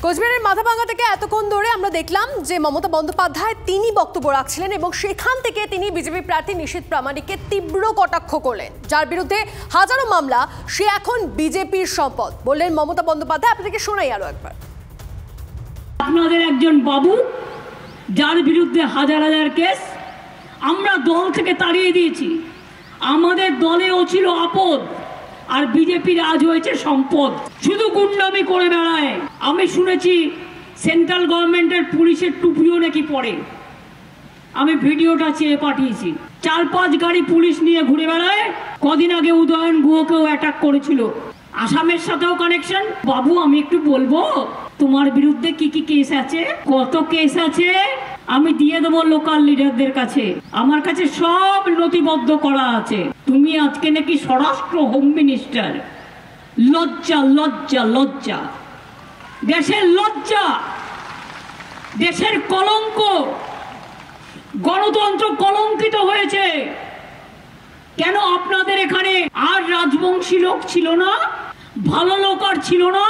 কোচবিহারের মাথাভাঙ্গা থেকে এতক্ষণ ধরে আমরা দেখলাম যে মমতা বন্দ্যোপাধ্যায় তিনি বক্তব্য রাখছিলেন এবং সেখান থেকে তিনি বিজেপি প্রার্থী নিশীথ প্রামাণিককে তীব্র কটাক্ষ করলেন, যার বিরুদ্ধে হাজারো মামলা। সে এখন বিজেপির সম্পদ বললেন মমতা বন্দ্যোপাধ্যায়। আপনাদেরকে শোনাই আরো একবার। আপনাদের একজন বাবু যার বিরুদ্ধে হাজার হাজার কেস, আমরা দল থেকে তাড়িয়ে দিয়েছি। আমাদের দলেও ছিল আপদ, আর বিজেপির আজ হয়েছে সম্পদ। শুধু গুন্ডামি করে বেড়ায়। আমি শুনেছি সেন্ট্রাল গভর্নমেন্টের পুলিশের টুপিও নাকি পরে। আমি ভিডিওটা চেয়ে পাঠিয়েছি। 4-5 গাড়ি পুলিশ নিয়ে ঘুরে বেড়ায়। কদিন আগে উদয়ন গুহকেও অ্যাটাক করেছিল। আসামের সাথেও কানেকশন। বাবু আমি একটু বলবো তোমার বিরুদ্ধে কি কি কেস আছে, কত কেস আছে আমি দিয়ে দেবো লোকাল লিডারদের কাছে। আমার কাছে সব নথিবদ্ধ করা আছে। তুমি আজকে নাকি স্বরাষ্ট্র হোম মিনিস্টার। লজ্জা লজ্জা লজ্জা, দেশের লজ্জা, দেশের কলঙ্ক। গণতন্ত্র কলঙ্কিত হয়েছে। কেন আপনাদের এখানে আর রাজবংশী লোক ছিল না? ভালো লোক আর ছিল না?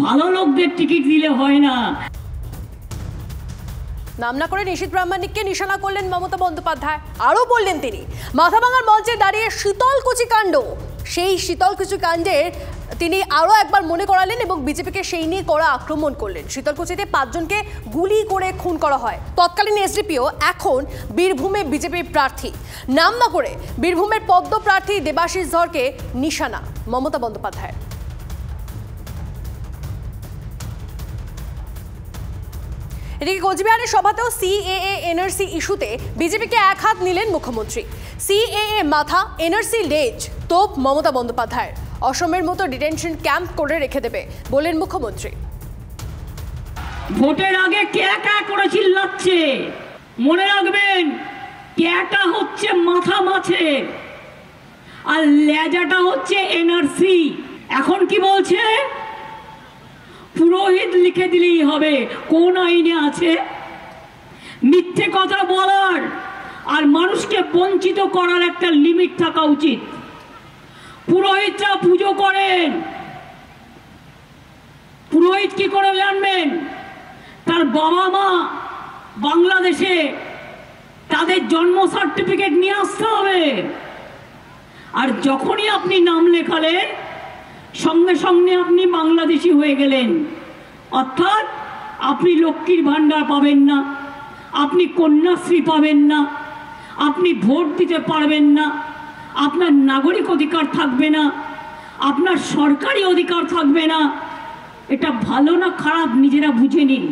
ভালো লোকদের টিকিট দিলে হয় না। নাম না করে নিশীথ প্রামাণিককে নিশানা করলেন মমতা বন্দ্যোপাধ্যায়। আরও বললেন তিনি মাথাভাঙ্গার মঞ্চে দাঁড়িয়ে শীতলকুচি কাণ্ড, সেই শীতলকুচি কাণ্ডের তিনি আরও একবার মনে করালেন এবং বিজেপিকে সেই নিয়ে করা আক্রমণ করলেন। শীতলকুচিতে 5 জনকে গুলি করে খুন করা হয়। তৎকালীন এসডিপিও এখন বীরভূমে বিজেপির প্রার্থী। নাম না করে বীরভূমের পদ্ম প্রার্থী দেবাশিস ধরকে নিশানা মমতা বন্দ্যোপাধ্যায়। এদিকে কোচবিহারের সভাতেও সিএএ এনআরসি ইস্যুতে বিজেপিকে এক হাত নিলেন মুখ্যমন্ত্রী। সিএএ মাথা, এনআরসি লেজ, তোপ মমতা বন্দ্যোপাধ্যায়ের। অসমের মতো ডিটেনশন ক্যাম্প করে রেখে দেবে বলেন মুখ্যমন্ত্রী। ভোটের আগে ক্যাটা করে চিল্লাচ্ছে। মনে রাখবেন, ক্যাটা হচ্ছে মাথা মাছের আর লেজাটা হচ্ছে এনআরসি। এখন কি বলছে? পুরোহিত লিখে দিলেই হবে। কোন আইনে আছে? মিথ্যে কথা বলার আর মানুষকে বঞ্চিত করার একটা লিমিট থাকা উচিত। পুরোহিতরা পুজো করেন। পুরোহিত কি করে জানবেন? তার বাবা মা বাংলাদেশে, তাদের জন্ম সার্টিফিকেট নিয়ে আসতে হবে। আর যখনই আপনি নাম লেখালেন সঙ্গে সঙ্গে আপনি বাংলাদেশি হয়ে গেলেন। অর্থাৎ আপনি লক্ষ্মীর ভান্ডার পাবেন না, আপনি কন্যাশ্রী পাবেন না, আপনি ভোট দিতে পারবেন না, আপনার নাগরিক অধিকার থাকবে না, আপনার সরকারি অধিকার থাকবে না। এটা ভালো না খারাপ নিজেরা বুঝে নিন।